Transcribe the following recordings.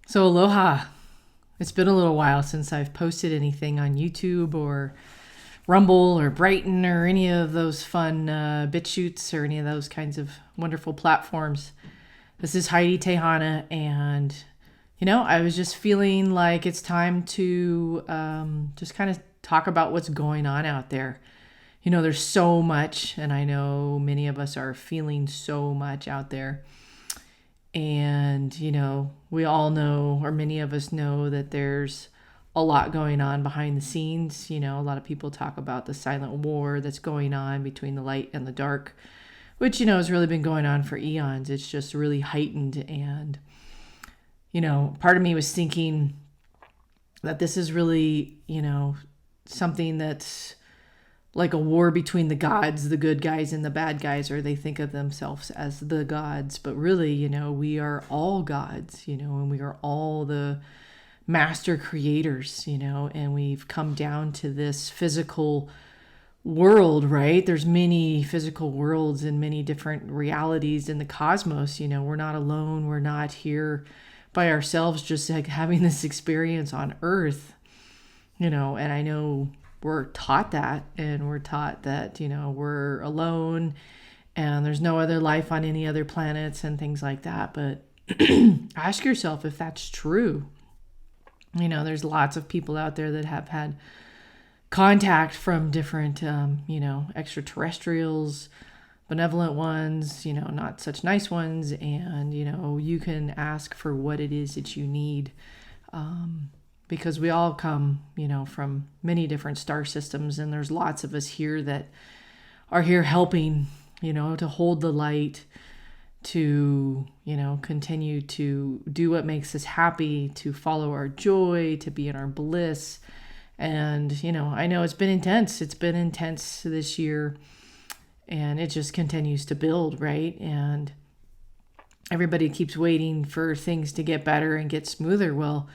So, aloha. It's been a little while since I've posted anything on YouTube or Rumble or Brighton or any of those fun BitChutes or any of those kinds of wonderful platforms. This is Heidi Tejana, and I was just feeling like it's time to just kind of talk about what's going on out there. There's so much, and I know many of us are feeling so much out there. And, we all know, or many of us know, that there's a lot going on behind the scenes. A lot of people talk about the silent war that's going on between the light and the dark, which, has really been going on for eons. It's just really heightened. And, part of me was thinking that this is really, something that's like a war between the gods, the good guys and the bad guys, or they think of themselves as the gods. But really, we are all gods, and we are all the master creators, and we've come down to this physical world, right? There's many physical worlds and many different realities in the cosmos. We're not alone. We're not here by ourselves, just like having this experience on Earth, and I know we're taught that, and we're taught that, we're alone and there's no other life on any other planets and things like that. But ask yourself if that's true. There's lots of people out there that have had contact from different, extraterrestrials, benevolent ones, not such nice ones. And, you can ask for what it is that you need. Because we all come, from many different star systems, and there's lots of us here that are here helping, to hold the light, to, continue to do what makes us happy, to follow our joy, to be in our bliss. And, I know it's been intense. It's been intense this year, and it just continues to build, right? And everybody keeps waiting for things to get better and get smoother. Well,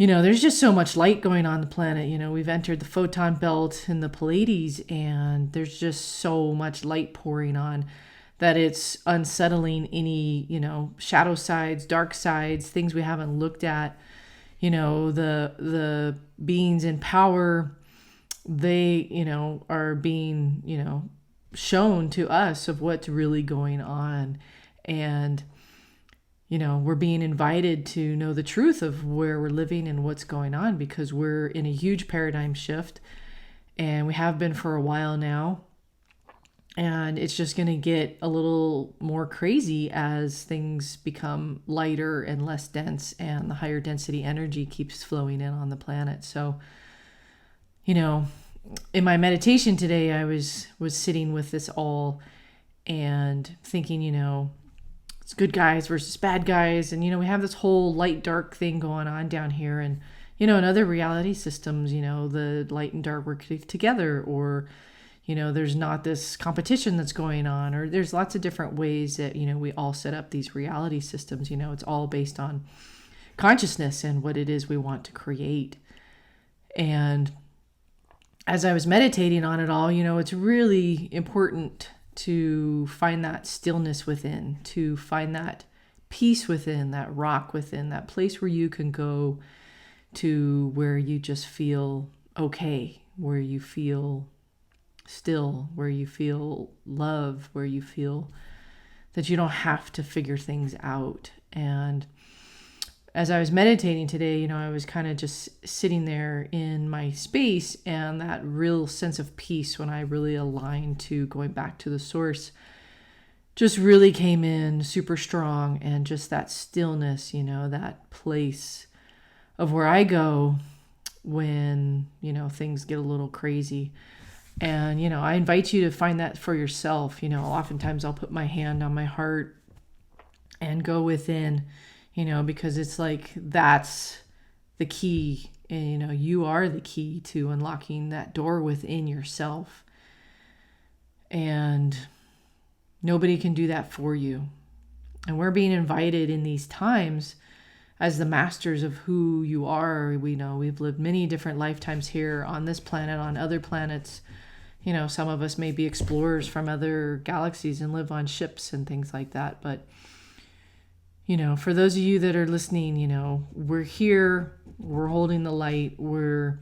there's just so much light going on the planet. We've entered the photon belt in the Pleiades, and there's just so much light pouring on that it's unsettling any, shadow sides, dark sides, things we haven't looked at. The beings in power, they, are being, shown to us of what's really going on. And we're being invited to know the truth of where we're living and what's going on, because we're in a huge paradigm shift, and we have been for a while now. And it's just going to get a little more crazy as things become lighter and less dense, and the higher density energy keeps flowing in on the planet. So, in my meditation today, I was sitting with this all and thinking, it's good guys versus bad guys. And, we have this whole light dark thing going on down here. And, in other reality systems, the light and dark work together, or, there's not this competition that's going on, or there's lots of different ways that, we all set up these reality systems. It's all based on consciousness and what it is we want to create. And as I was meditating on it all, it's really important to find that stillness within, to find that peace within, that rock within, that place where you can go to, where you just feel okay, where you feel still, where you feel love, where you feel that you don't have to figure things out. And as I was meditating today, I was kind of just sitting there in my space, and that real sense of peace, when I really aligned to going back to the source, just really came in super strong. And just that stillness, that place of where I go when, things get a little crazy. And, I invite you to find that for yourself. Oftentimes I'll put my hand on my heart and go within, because it's like that's the key. And, you are the key to unlocking that door within yourself. And nobody can do that for you. And we're being invited in these times as the masters of who you are. We know we've lived many different lifetimes here on this planet, on other planets. Some of us may be explorers from other galaxies and live on ships and things like that. But, For those of you that are listening, we're here, we're holding the light, we're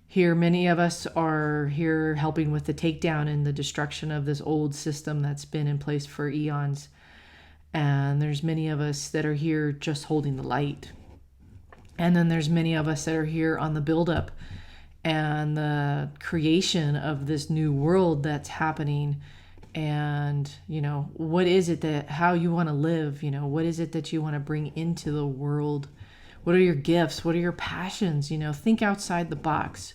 here. Many of us are here helping with the takedown and the destruction of this old system that's been in place for eons. And there's many of us that are here just holding the light. And then there's many of us that are here on the buildup and the creation of this new world that's happening. And, what is it how you want to live? What is it that you want to bring into the world? What are your gifts? What are your passions? Think outside the box,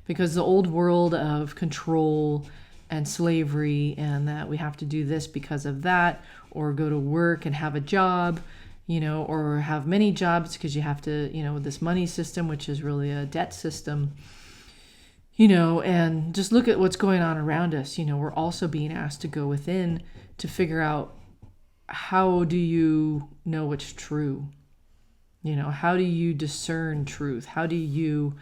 because the old world of control and slavery, and that we have to do this because of that, or go to work and have a job, or have many jobs because you have to, this money system, which is really a debt system, and just look at what's going on around us. We're also being asked to go within to figure out, how do you know what's true? How do you discern truth? How do you,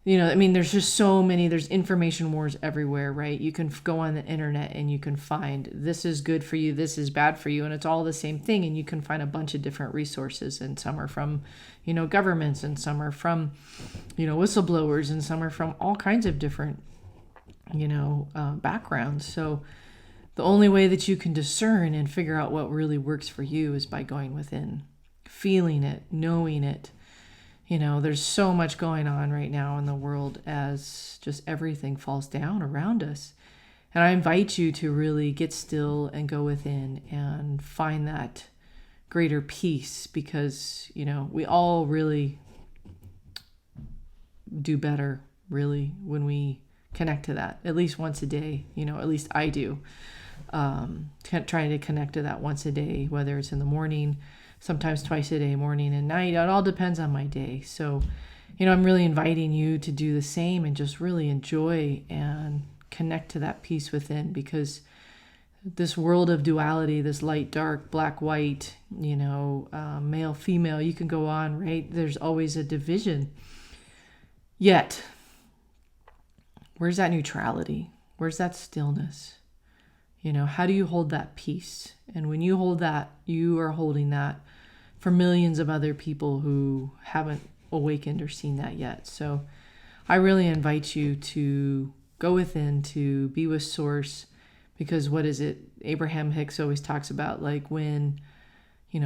there's just so many, there's information wars everywhere, right? You can go on the internet and you can find this is good for you, this is bad for you, and it's all the same thing. And you can find a bunch of different resources, and some are from, governments, and some are from, whistleblowers, and some are from all kinds of different, backgrounds. So the only way that you can discern and figure out what really works for you is by going within, feeling it, knowing it. There's so much going on right now in the world as just everything falls down around us. And I invite you to really get still and go within and find that greater peace, because, we all really do better, really, when we connect to that at least once a day. At least I do. Trying to connect to that once a day, whether it's in the morning, sometimes twice a day, morning and night. It all depends on my day. So, I'm really inviting you to do the same and just really enjoy and connect to that peace within, because this world of duality, this light, dark, black, white, male, female, you can go on, right? There's always a division. Yet, where's that neutrality? Where's that stillness? How do you hold that peace? And when you hold that, you are holding that for millions of other people who haven't awakened or seen that yet. So I really invite you to go within, to be with Source, because what is it? Abraham Hicks always talks about, like, when,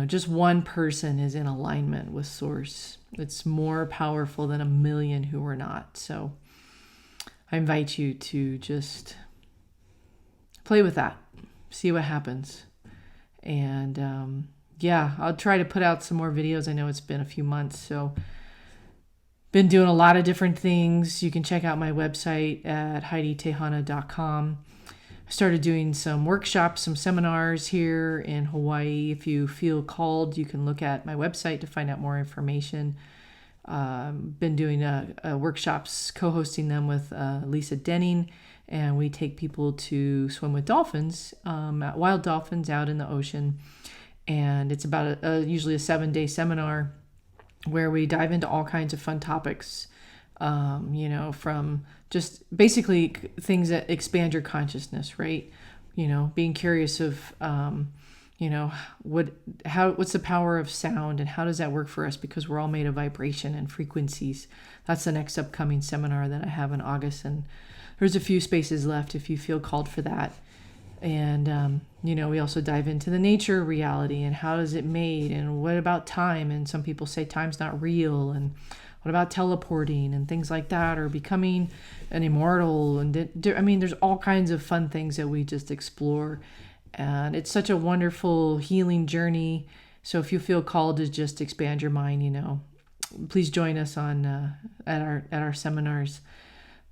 just one person is in alignment with Source, it's more powerful than a million who are not. So I invite you to just play with that, see what happens. And I'll try to put out some more videos. I know it's been a few months, so been doing a lot of different things. You can check out my website at HeidiTejana.com. I started doing some workshops, some seminars here in Hawaii. If you feel called, you can look at my website to find out more information. Been doing workshops, co-hosting them with Lisa Denning, and we take people to swim with dolphins, wild dolphins out in the ocean. And it's about usually a 7-day seminar where we dive into all kinds of fun topics, from just basically things that expand your consciousness, right? Being curious of, what's the power of sound and how does that work for us? Because we're all made of vibration and frequencies. That's the next upcoming seminar that I have in August, and there's a few spaces left if you feel called for that. And, we also dive into the nature of reality and how is it made, and what about time? And some people say time's not real. And what about teleporting and things like that, or becoming an immortal? And there's all kinds of fun things that we just explore. And it's such a wonderful healing journey. So if you feel called to just expand your mind, please join us at our seminars.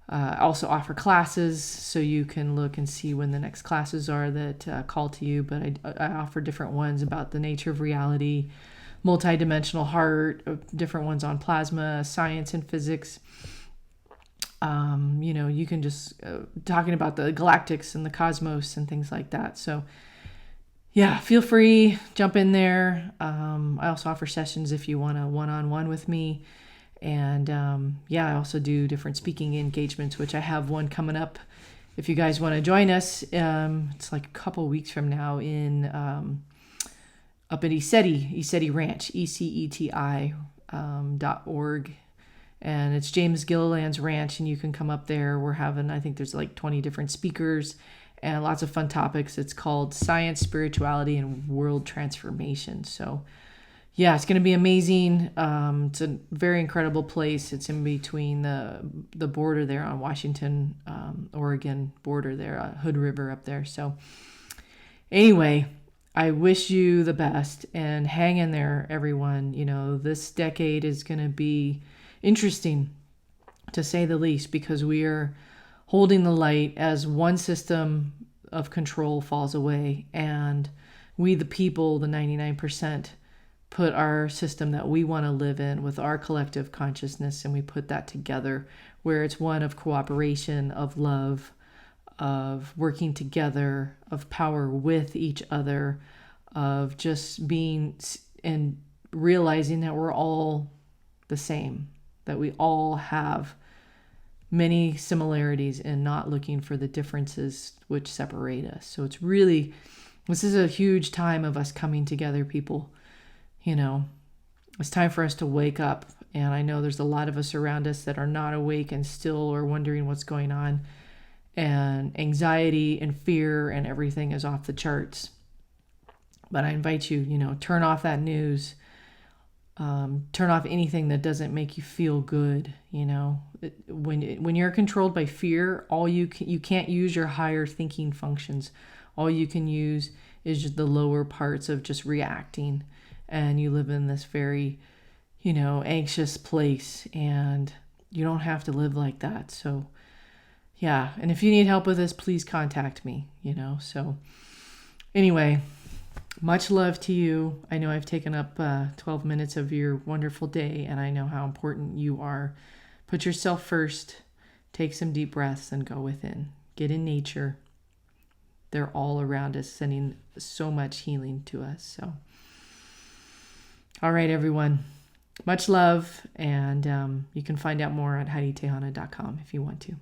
I also offer classes, so you can look and see when the next classes are that call to you. But I offer different ones about the nature of reality, multidimensional heart, different ones on plasma, science and physics. You can just talking about the galactics and the cosmos and things like that. So yeah, feel free, jump in there. I also offer sessions if you want a one-on-one with me. And I also do different speaking engagements, which I have one coming up. If you guys want to join us, it's like a couple weeks from now in up at ECETI Ranch, ECETI .org. And it's James Gilliland's ranch, and you can come up there. We're having, I think there's like 20 different speakers and lots of fun topics. It's called Science, Spirituality, and World Transformation. So yeah, it's going to be amazing. It's a very incredible place. It's in between the border there on Washington, Oregon border there, Hood River up there. So anyway, I wish you the best and hang in there, everyone. You know, this decade is going to be interesting, to say the least, because we are holding the light as one system of control falls away, and we, the people, the 99%, put our system that we want to live in with our collective consciousness, and we put that together where it's one of cooperation, of love, of working together, of power with each other, of just being and realizing that we're all the same, that we all have many similarities and not looking for the differences which separate us. So it's really, this is a huge time of us coming together, people. You know, it's time for us to wake up. And I know there's a lot of us around us that are not awake and still are wondering what's going on. And anxiety and fear and everything is off the charts. But I invite you, you know, turn off that news. Turn off anything that doesn't make you feel good. You know, when you're controlled by fear, you can't use your higher thinking functions. All you can use is just the lower parts of just reacting, and you live in this very, you know, anxious place, and you don't have to live like that. So yeah, and if you need help with this, please contact me. You know, so anyway. Much love to you. I know I've taken up 12 minutes of your wonderful day, and I know how important you are. Put yourself first. Take some deep breaths and go within. Get in nature. They're all around us, sending so much healing to us. So, all right, everyone. Much love, and you can find out more at HeidiTejana.com if you want to.